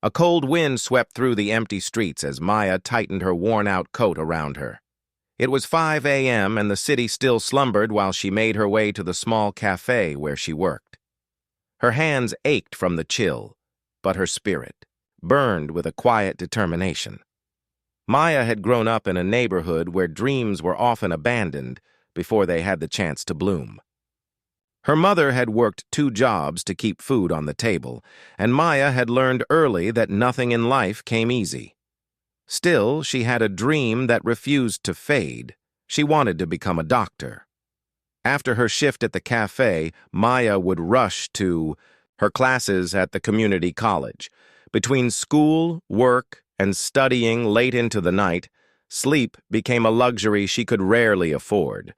A cold wind swept through the empty streets as Maya tightened her worn-out coat around her. It was 5 a.m. and the city still slumbered while she made her way to the small cafe where she worked. Her hands ached from the chill, but her spirit burned with a quiet determination. Maya had grown up in a neighborhood where dreams were often abandoned before they had the chance to bloom. Her mother had worked 2 jobs to keep food on the table, and Maya had learned early that nothing in life came easy. Still, she had a dream that refused to fade. She wanted to become a doctor. After her shift at the cafe, Maya would rush to her classes at the community college. Between school, work, and studying late into the night, sleep became a luxury she could rarely afford.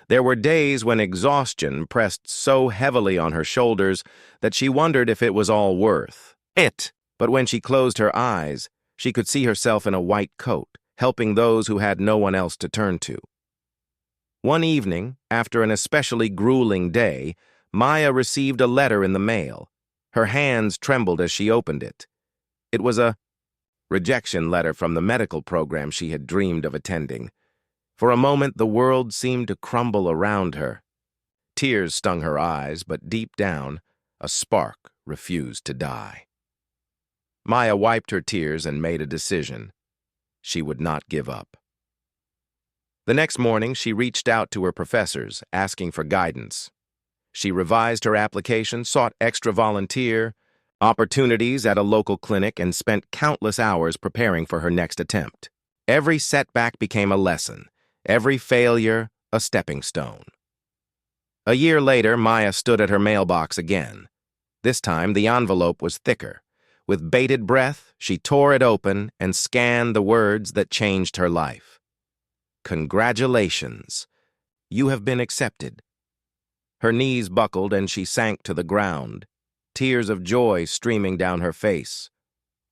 There were days when exhaustion pressed so heavily on her shoulders that she wondered if it was all worth it. But when she closed her eyes, she could see herself in a white coat, helping those who had no one else to turn to. One evening, after an especially grueling day, Maya received a letter in the mail. Her hands trembled as she opened it. It was a rejection letter from the medical program she had dreamed of attending. For a moment, the world seemed to crumble around her. Tears stung her eyes, but deep down, a spark refused to die. Maya wiped her tears and made a decision. She would not give up. The next morning, she reached out to her professors, asking for guidance. She revised her application, sought extra volunteer opportunities at a local clinic, and spent countless hours preparing for her next attempt. Every setback became a lesson, every failure a stepping stone. A year later, Maya stood at her mailbox again. This time, the envelope was thicker. With bated breath, she tore it open and scanned the words that changed her life. "Congratulations. You have been accepted." Her knees buckled and she sank to the ground, tears of joy streaming down her face.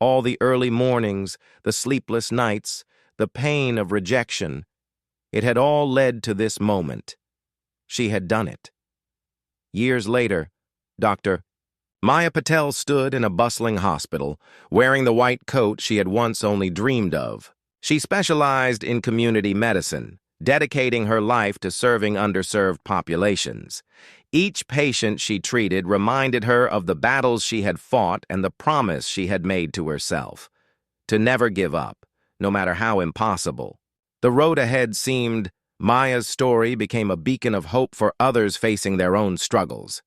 All the early mornings, the sleepless nights, the pain of rejection, it had all led to this moment. She had done it. Years later, Dr. Maya Patel stood in a bustling hospital, wearing the white coat she had once only dreamed of. She specialized in community medicine, dedicating her life to serving underserved populations. Each patient she treated reminded her of the battles she had fought and the promise she had made to herself, to never give up, no matter how impossible. The road ahead seemed. Maya's story became a beacon of hope for others facing their own struggles.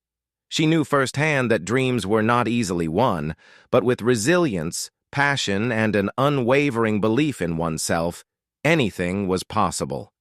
She knew firsthand that dreams were not easily won, but with resilience, passion, and an unwavering belief in oneself, anything was possible.